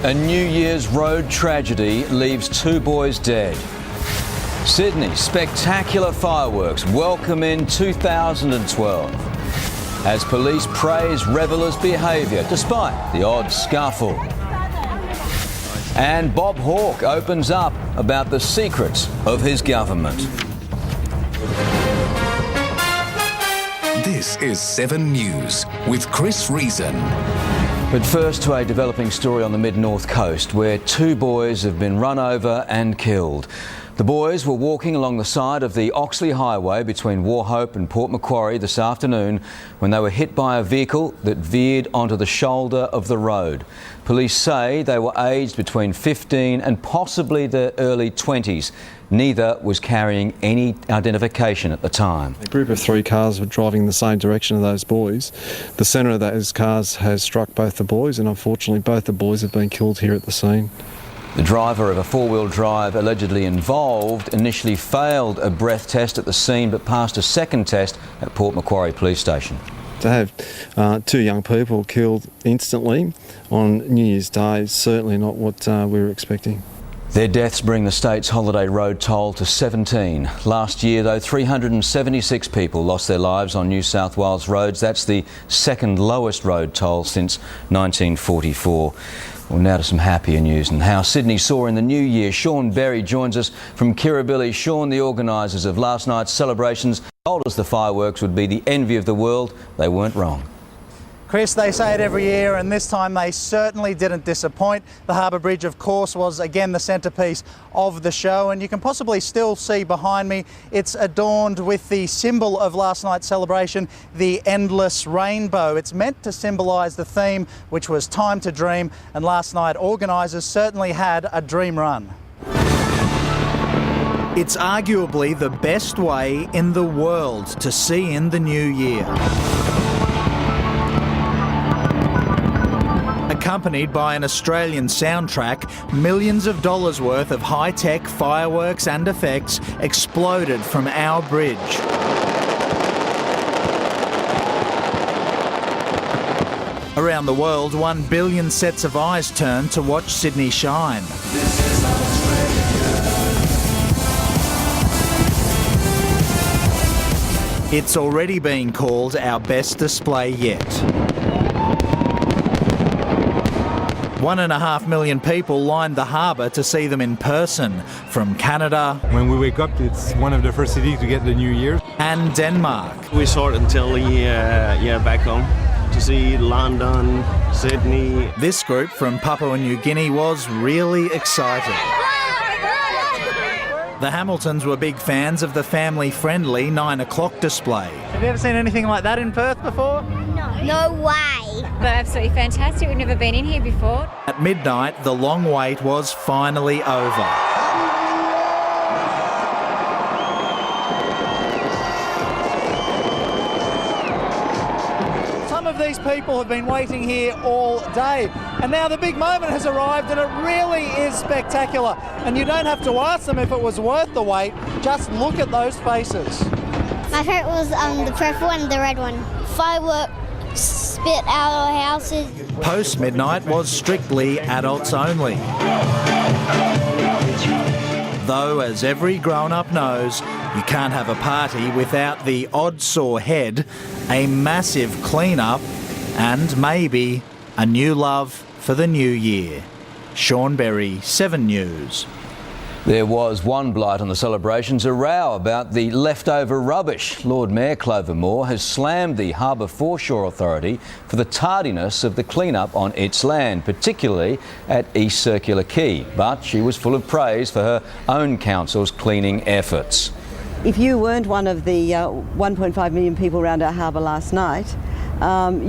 A New Year's road tragedy leaves 2 boys dead. Sydney, spectacular fireworks welcome in 2012 as police praise revellers' behaviour despite the odd scuffle. And Bob Hawke opens up about the secrets of his government. This is 7 News with Chris Reason. But first to a developing story on the mid-north coast where 2 boys have been run over and killed. The boys were walking along the side of the Oxley Highway between Wauchope and Port Macquarie this afternoon when they were hit by a vehicle that veered onto the shoulder of the road. Police say they were aged between 15 and possibly the early 20s. Neither was carrying any identification at the time. A group of 3 cars were driving in the same direction of those boys. The centre of those cars has struck both the boys, and unfortunately both the boys have been killed here at the scene. The driver of a 4-wheel drive allegedly involved initially failed a breath test at the scene but passed a second test at Port Macquarie Police Station. To have 2 young people killed instantly on New Year's Day is certainly not what we were expecting. Their deaths bring the state's holiday road toll to 17. Last year, though, 376 people lost their lives on New South Wales roads. That's the second lowest road toll since 1944. Well, now to some happier news and how Sydney saw in the new year. Sean Berry joins us from Kirribilli. Sean, the organisers of last night's celebrations, told us the fireworks would be the envy of the world. They weren't wrong. Chris, they say it every year, and this time they certainly didn't disappoint. The Harbour Bridge, of course, was again the centrepiece of the show, and you can possibly still see behind me, it's adorned with the symbol of last night's celebration, the endless rainbow. It's meant to symbolise the theme, which was time to dream, and last night organisers certainly had a dream run. It's arguably the best way in the world to see in the new year. Accompanied by an Australian soundtrack, millions of dollars worth of high-tech fireworks and effects exploded from our bridge. Around the world, 1 billion sets of eyes turned to watch Sydney shine. It's already been called our best display yet. 1.5 million people lined the harbour to see them in person, from Canada. When we wake up, it's one of the first cities to get the New Year. And Denmark. We saw it until back home to see London, Sydney. This group from Papua New Guinea was really excited. The Hamiltons were big fans of the family-friendly 9 o'clock display. Have you ever seen anything like that in Perth before? No way. They're absolutely fantastic. We've never been in here before. At midnight, the long wait was finally over. Some of these people have been waiting here all day, and now the big moment has arrived, and it really is spectacular. And you don't have to ask them if it was worth the wait, just look at those faces. My favourite was the purple and the red one. Fireworks spit out of our houses. Post-midnight was strictly adults only. Though, as every grown-up knows, you can't have a party without the odd sore head, a massive clean-up, and maybe a new love for the new year. Sean Berry, 7 News. There was one blight on the celebrations, a row about the leftover rubbish. Lord Mayor Clover Moore has slammed the Harbour Foreshore Authority for the tardiness of the clean-up on its land, particularly at East Circular Quay. But she was full of praise for her own council's cleaning efforts. If you weren't one of the 1.5 million people around our harbour last night,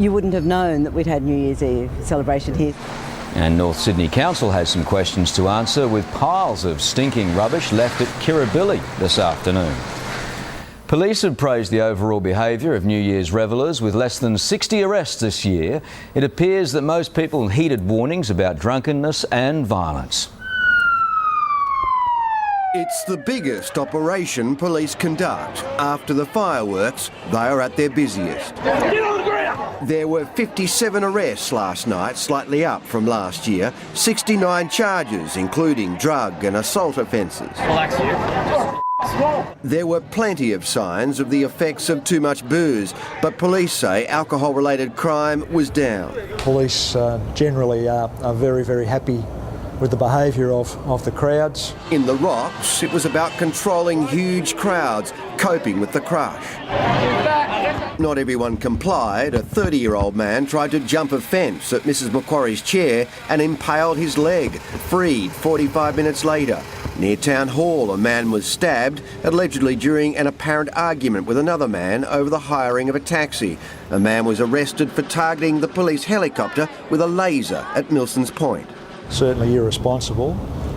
you wouldn't have known that we'd had New Year's Eve celebration here. And North Sydney Council has some questions to answer with piles of stinking rubbish left at Kirribilli this afternoon. Police have praised the overall behaviour of New Year's revellers with less than 60 arrests this year. It appears that most people heeded warnings about drunkenness and violence. It's the biggest operation police conduct. After the fireworks, they are at their busiest. Get on the ground! There were 57 arrests last night, slightly up from last year. 69 charges, including drug and assault offences. There were plenty of signs of the effects of too much booze, but police say alcohol-related crime was down. Police generally are very, very happy with the behaviour of the crowds. In the Rocks, it was about controlling huge crowds, coping with the crush. Not everyone complied. A 30-year-old man tried to jump a fence at Mrs Macquarie's chair and impaled his leg, freed 45 minutes later. Near Town Hall, a man was stabbed, allegedly during an apparent argument with another man over the hiring of a taxi. A man was arrested for targeting the police helicopter with a laser at Milson's Point. Certainly irresponsible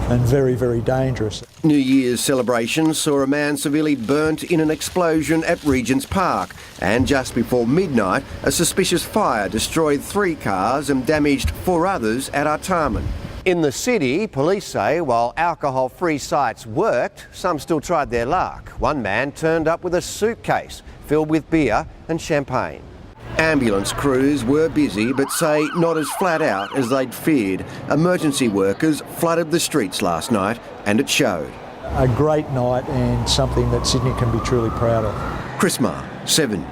and very, very dangerous. New Year's celebrations saw a man severely burnt in an explosion at Regent's Park, and just before midnight a suspicious fire destroyed 3 cars and damaged 4 others at Artarmon. In the city, police say while alcohol-free sites worked, some still tried their luck. One man turned up with a suitcase filled with beer and champagne. Ambulance crews were busy, but say not as flat out as they'd feared. Emergency workers flooded the streets last night, and it showed. A great night and something that Sydney can be truly proud of. Chris Marr, 7.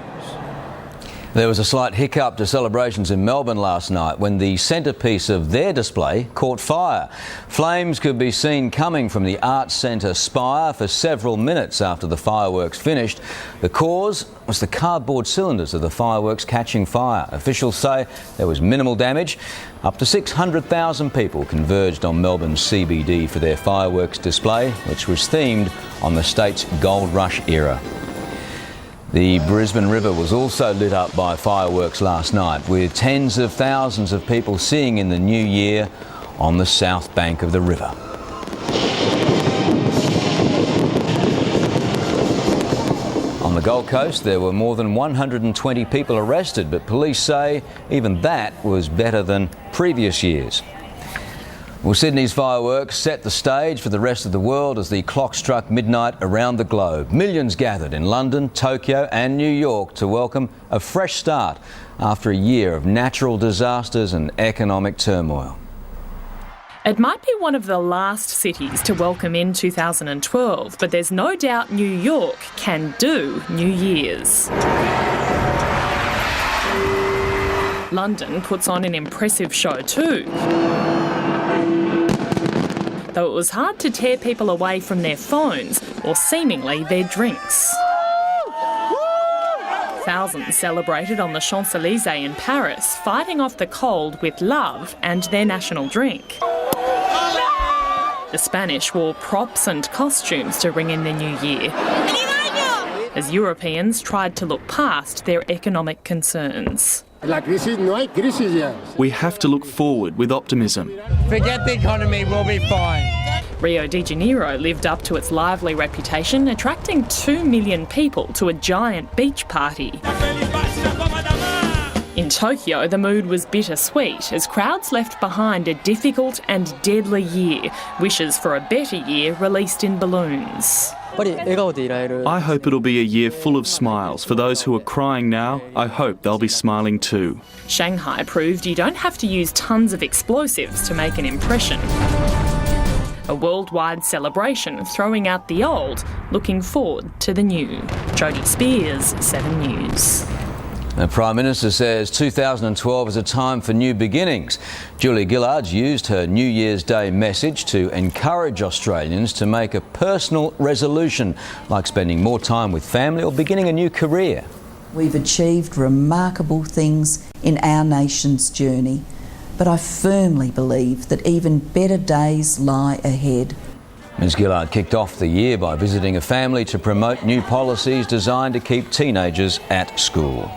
There was a slight hiccup to celebrations in Melbourne last night when the centrepiece of their display caught fire. Flames could be seen coming from the Arts Centre spire for several minutes after the fireworks finished. The cause was the cardboard cylinders of the fireworks catching fire. Officials say there was minimal damage. Up to 600,000 people converged on Melbourne's CBD for their fireworks display, which was themed on the state's gold rush era. The Brisbane River was also lit up by fireworks last night, with tens of thousands of people seeing in the new year on the south bank of the river. On the Gold Coast, there were more than 120 people arrested, but police say even that was better than previous years. Well, Sydney's fireworks set the stage for the rest of the world as the clock struck midnight around the globe. Millions gathered in London, Tokyo and New York to welcome a fresh start after a year of natural disasters and economic turmoil. It might be one of the last cities to welcome in 2012, but there's no doubt New York can do New Year's. London puts on an impressive show too. Though it was hard to tear people away from their phones or seemingly their drinks. Thousands celebrated on the Champs-Élysées in Paris, fighting off the cold with love and their national drink. The Spanish wore props and costumes to ring in the new year, as Europeans tried to look past their economic concerns. We have to look forward with optimism. Forget the economy, we'll be fine. Rio de Janeiro lived up to its lively reputation, attracting 2 million people to a giant beach party. In Tokyo, the mood was bittersweet as crowds left behind a difficult and deadly year, wishes for a better year released in balloons. I hope it'll be a year full of smiles. For those who are crying now, I hope they'll be smiling too. Shanghai proved you don't have to use tons of explosives to make an impression. A worldwide celebration throwing out the old, looking forward to the new. Jodie Spears, 7 News. The Prime Minister says 2012 is a time for new beginnings. Julia Gillard's used her New Year's Day message to encourage Australians to make a personal resolution, like spending more time with family or beginning a new career. We've achieved remarkable things in our nation's journey, but I firmly believe that even better days lie ahead. Ms Gillard kicked off the year by visiting a family to promote new policies designed to keep teenagers at school.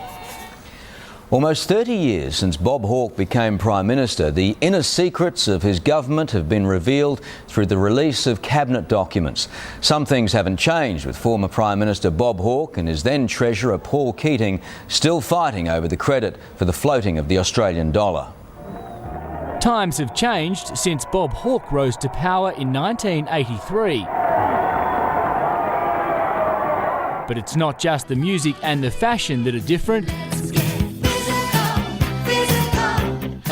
Almost 30 years since Bob Hawke became Prime Minister, the inner secrets of his government have been revealed through the release of cabinet documents. Some things haven't changed, with former Prime Minister Bob Hawke and his then Treasurer Paul Keating still fighting over the credit for the floating of the Australian dollar. Times have changed since Bob Hawke rose to power in 1983. But it's not just the music and the fashion that are different.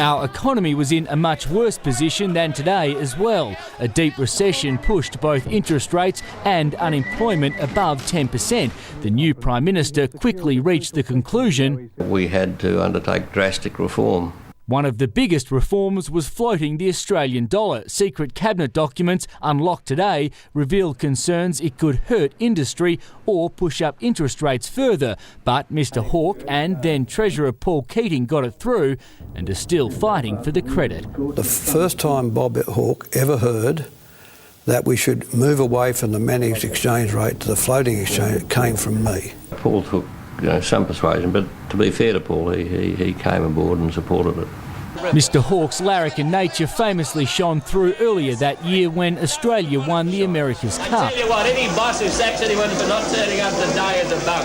Our economy was in a much worse position than today as well. A deep recession pushed both interest rates and unemployment above 10%. The new Prime Minister quickly reached the conclusion we had to undertake drastic reform. One of the biggest reforms was floating the Australian dollar. Secret cabinet documents unlocked today revealed concerns it could hurt industry or push up interest rates further. But Mr Hawke and then Treasurer Paul Keating got it through and are still fighting for the credit. The first time Bob Hawke ever heard that we should move away from the managed exchange rate to the floating exchange came from me. Paul took some persuasion, but to be fair to Paul, he came aboard and supported it. Mr Hawke's larrikin nature famously shone through earlier that year when Australia won the America's Cup. I tell you what, any boss who sacks anyone for not turning up to die is a bum.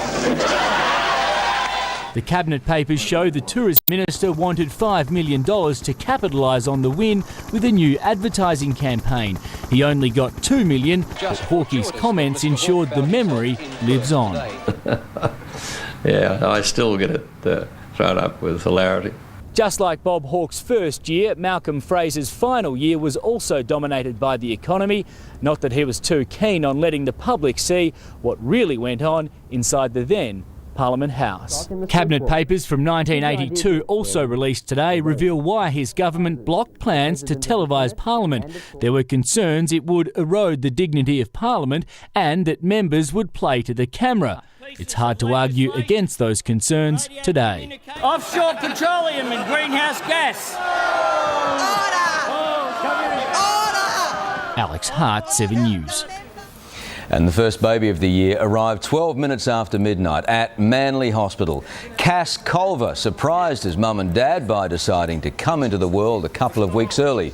The cabinet papers show the tourism minister wanted $5 million to capitalise on the win with a new advertising campaign. He only got $2 million, but Hawke's comments ensured the memory lives on. Yeah, I still get it thrown up with hilarity. Just like Bob Hawke's first year, Malcolm Fraser's final year was also dominated by the economy. Not that he was too keen on letting the public see what really went on inside the then Parliament House. Cabinet papers from 1982, also released today, reveal why his government blocked plans to televise Parliament. There were concerns it would erode the dignity of Parliament and that members would play to the camera. It's hard to argue against those concerns today. Offshore petroleum and greenhouse gas. Alex Hart, 7 News. And the first baby of the year arrived 12 minutes after midnight at Manly Hospital. Cass Culver surprised his mum and dad by deciding to come into the world a couple of weeks early,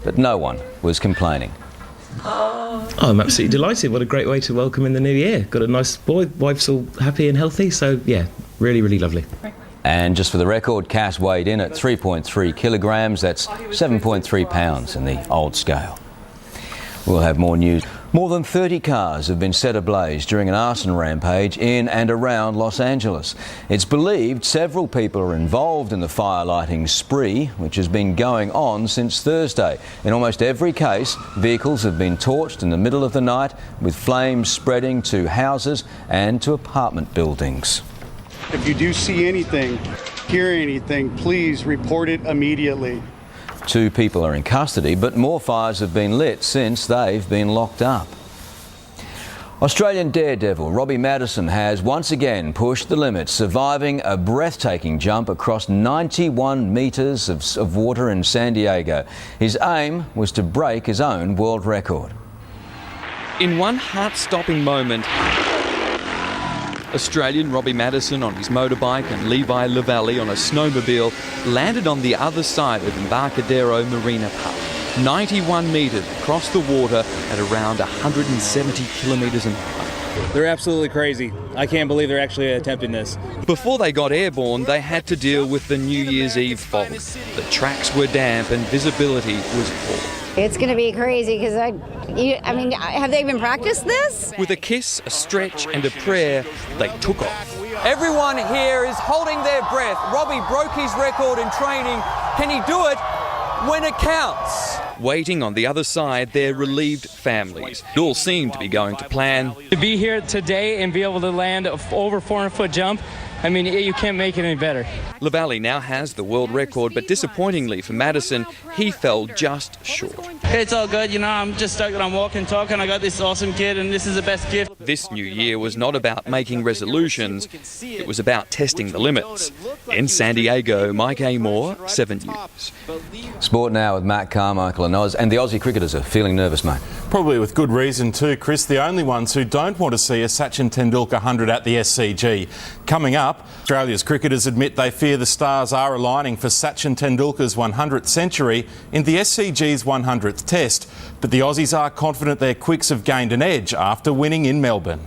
but no one was complaining. I'm absolutely delighted. What a great way to welcome in the new year. Got a nice boy, wife's all happy and healthy, so yeah, really, really lovely. And just for the record, Cass weighed in at 3.3 kilograms, that's 7.3 pounds in the old scale. We'll have more news. More than 30 cars have been set ablaze during an arson rampage in and around Los Angeles. It's believed several people are involved in the fire-lighting spree, which has been going on since Thursday. In almost every case, vehicles have been torched in the middle of the night, with flames spreading to houses and to apartment buildings. If you do see anything, hear anything, please report it immediately. 2 people are in custody, but more fires have been lit since they've been locked up. Australian daredevil Robbie Madison has once again pushed the limits, surviving a breathtaking jump across 91 metres of water in San Diego. His aim was to break his own world record. In one heart-stopping moment, Australian Robbie Madison on his motorbike and Levi Lavallee on a snowmobile landed on the other side of Embarcadero Marina Park, 91 metres across the water at around 170 kilometres an hour. They're absolutely crazy. I can't believe they're actually attempting this. Before they got airborne, they had to deal with the New Year's Eve fog. The tracks were damp and visibility was poor. It's going to be crazy because I mean, have they even practiced this? With a kiss, a stretch and a prayer, they took off. Everyone here is holding their breath. Robbie broke his record in training. Can he do it when it counts? Waiting on the other side, their relieved families. It all seemed to be going to plan. To be here today and be able to land an over 400-foot jump, I mean, you can't make it any better. Lavallee now has the world record, but disappointingly for Madison, he fell just short. It's all good, you know, I'm just stuck and I'm walking, talking. I got this awesome kid and this is the best gift. This new year was not about making resolutions, it was about testing the limits. In San Diego, Mike Amor, 7 News. Sport now with Matt Carmichael and Oz. And the Aussie cricketers are feeling nervous, mate. Probably with good reason too, Chris. The only ones who don't want to see a Sachin Tendulkar 100 at the SCG. Coming up, Australia's cricketers admit they fear the stars are aligning for Sachin Tendulkar's 100th century in the SCG's 100th test. But the Aussies are confident their quicks have gained an edge after winning in Melbourne.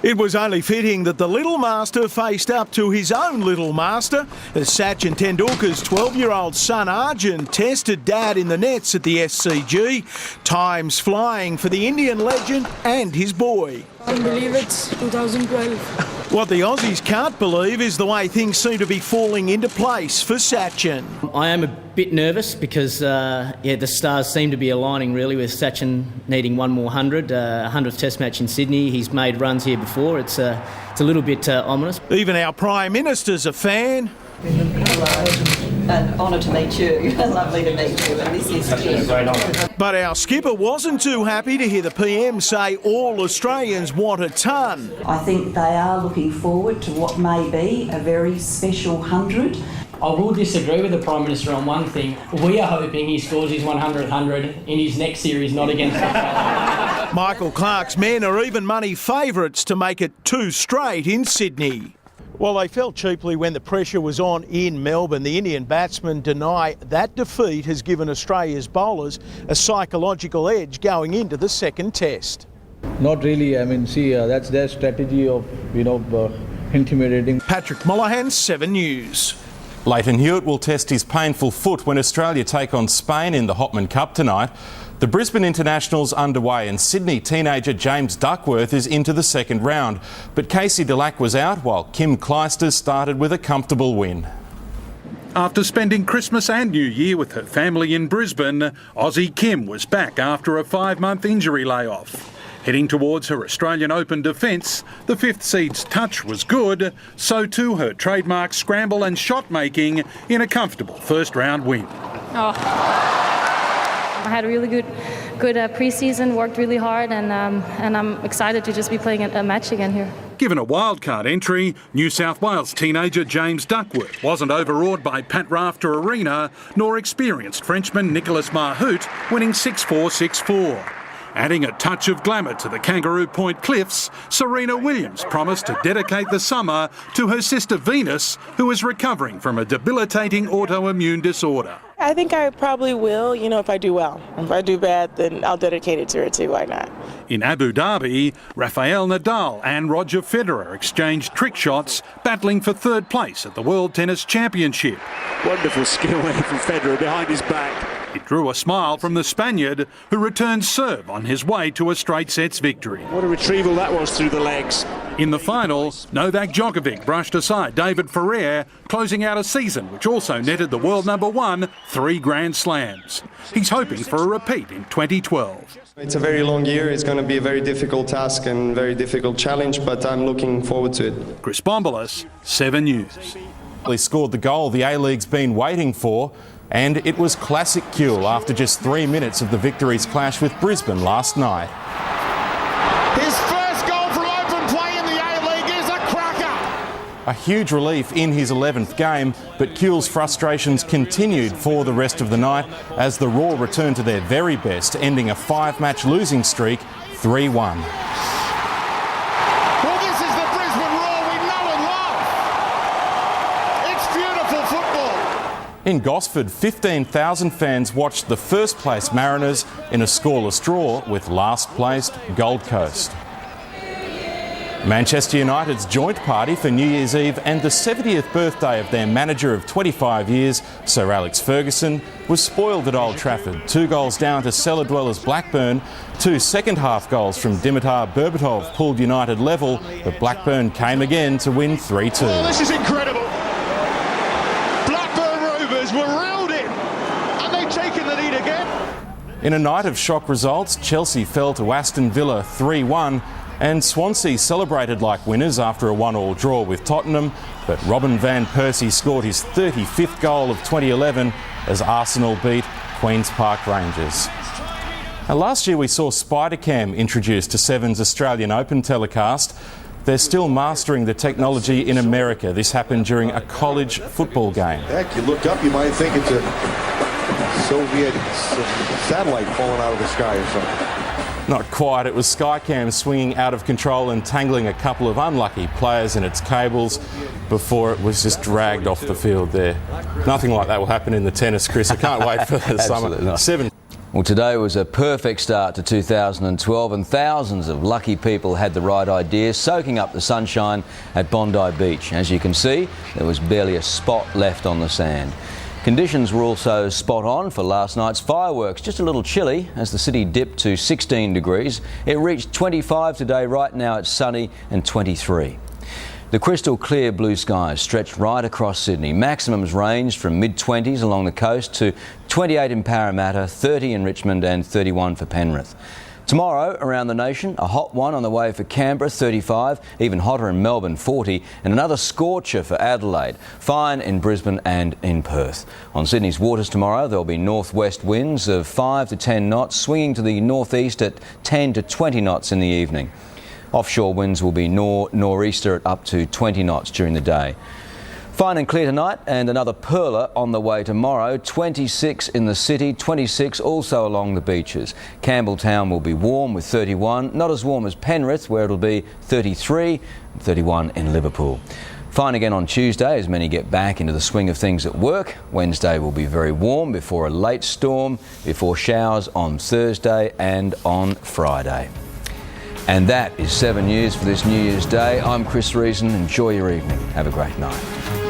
It was only fitting that the little master faced up to his own little master as Sachin Tendulkar's 12-year-old son Arjun tested dad in the nets at the SCG. Times flying for the Indian legend and his boy. I believe it's 2012. What the Aussies can't believe is the way things seem to be falling into place for Sachin. I am a bit nervous because, the stars seem to be aligning really with Sachin needing one more 100, 100th Test match in Sydney. He's made runs here before. It's a little bit ominous. Even our Prime Minister's a fan. An honour to meet you. Lovely to meet you. And this is Jim. But our skipper wasn't too happy to hear the PM say all Australians want a ton. I think they are looking forward to what may be a very special 100. I will disagree with the Prime Minister on one thing. We are hoping he scores his 100 in his next series, not against Australia. Michael Clark's men are even money favourites to make it 2 straight in Sydney. Well, they fell cheaply when the pressure was on in Melbourne. The Indian batsmen deny that defeat has given Australia's bowlers a psychological edge going into the second test. Not really. I mean, that's their strategy of, intimidating. Patrick Mollahan, 7 News. Leighton Hewitt will test his painful foot when Australia take on Spain in the Hopman Cup tonight. The Brisbane International's underway and Sydney teenager James Duckworth is into the second round. But Casey Delac was out while Kim Clijsters started with a comfortable win. After spending Christmas and New Year with her family in Brisbane, Aussie Kim was back after a 5-month injury layoff. Heading towards her Australian Open defence, the 5th seed's touch was good, so too her trademark scramble and shot making in a comfortable first round win. I had a really good pre-season, worked really hard, and I'm excited to just be playing a match again here. Given a wildcard entry, New South Wales teenager James Duckworth wasn't overawed by Pat Rafter Arena, nor experienced Frenchman Nicolas Mahut winning 6-4, 6-4. Adding a touch of glamour to the Kangaroo Point Cliffs, Serena Williams promised to dedicate the summer to her sister Venus, who is recovering from a debilitating autoimmune disorder. I think I probably will, if I do well. If I do bad, then I'll dedicate it to her too, why not? In Abu Dhabi, Rafael Nadal and Roger Federer exchanged trick shots, battling for 3rd place at the World Tennis Championship. Wonderful skill from Federer behind his back. It drew a smile from the Spaniard, who returned serve on his way to a straight sets victory. What a retrieval that was through the legs. In the final, Novak Djokovic brushed aside David Ferrer, closing out a season which also netted the world number 1 3 Grand Slams. He's hoping for a repeat in 2012. It's a very long year. It's going to be a very difficult task and very difficult challenge, but I'm looking forward to it. Chris Bombolas, 7 News. He scored the goal the A-League's been waiting for, and it was classic Kuehl after just 3 minutes of the Victories' clash with Brisbane last night. His first goal from open play in the A-League is a cracker. A huge relief in his 11th game, but Kuehl's frustrations continued for the rest of the night as the Raw returned to their very best, ending a 5-match losing streak 3-1. Well, this is the Brisbane Raw we know and love. It's beautiful football. In Gosford, 15,000 fans watched the first-place Mariners in a scoreless draw with last-placed Gold Coast. Manchester United's joint party for New Year's Eve and the 70th birthday of their manager of 25 years, Sir Alex Ferguson, was spoiled at Old Trafford. 2 goals down to cellar dwellers Blackburn. 2 second-half goals from Dimitar Berbatov pulled United level, but Blackburn came again to win 3-2. Oh, this is incredible. Blackburn Rovers were reeled in, and they've taken the lead again. In a night of shock results, Chelsea fell to Aston Villa 3-1. And Swansea celebrated like winners after a 1-1 draw with Tottenham, but Robin van Persie scored his 35th goal of 2011 as Arsenal beat Queen's Park Rangers. Now, last year we saw Spidercam introduced to Seven's Australian Open telecast. They're still mastering the technology in America. This happened during a college football game. Heck, you look up, you might think it's a Soviet satellite falling out of the sky or something. Not quite. It was Skycam swinging out of control and tangling a couple of unlucky players in its cables before it was just dragged off the field there. Nothing like that will happen in the tennis, Chris. I can't wait for the summer. Not. 7. Well, today was a perfect start to 2012 and thousands of lucky people had the right idea, soaking up the sunshine at Bondi Beach. As you can see, there was barely a spot left on the sand. Conditions were also spot on for last night's fireworks. Just a little chilly as the city dipped to 16 degrees. It reached 25 today. Right now it's sunny and 23. The crystal clear blue skies stretch right across Sydney. Maximums ranged from mid-20s along the coast to 28 in Parramatta, 30 in Richmond and 31 for Penrith. Tomorrow, around the nation, a hot one on the way for Canberra, 35, even hotter in Melbourne, 40, and another scorcher for Adelaide, fine in Brisbane and in Perth. On Sydney's waters tomorrow, there'll be northwest winds of 5 to 10 knots, swinging to the northeast at 10 to 20 knots in the evening. Offshore winds will be nor'easter at up to 20 knots during the day. Fine and clear tonight, and another perler on the way tomorrow. 26 in the city, 26 also along the beaches. Campbelltown will be warm with 31, not as warm as Penrith, where it'll be 33, 31 in Liverpool. Fine again on Tuesday as many get back into the swing of things at work. Wednesday will be very warm before a late storm, before showers on Thursday and on Friday. And that is 7 News for this New Year's Day. I'm Chris Reason. Enjoy your evening. Have a great night.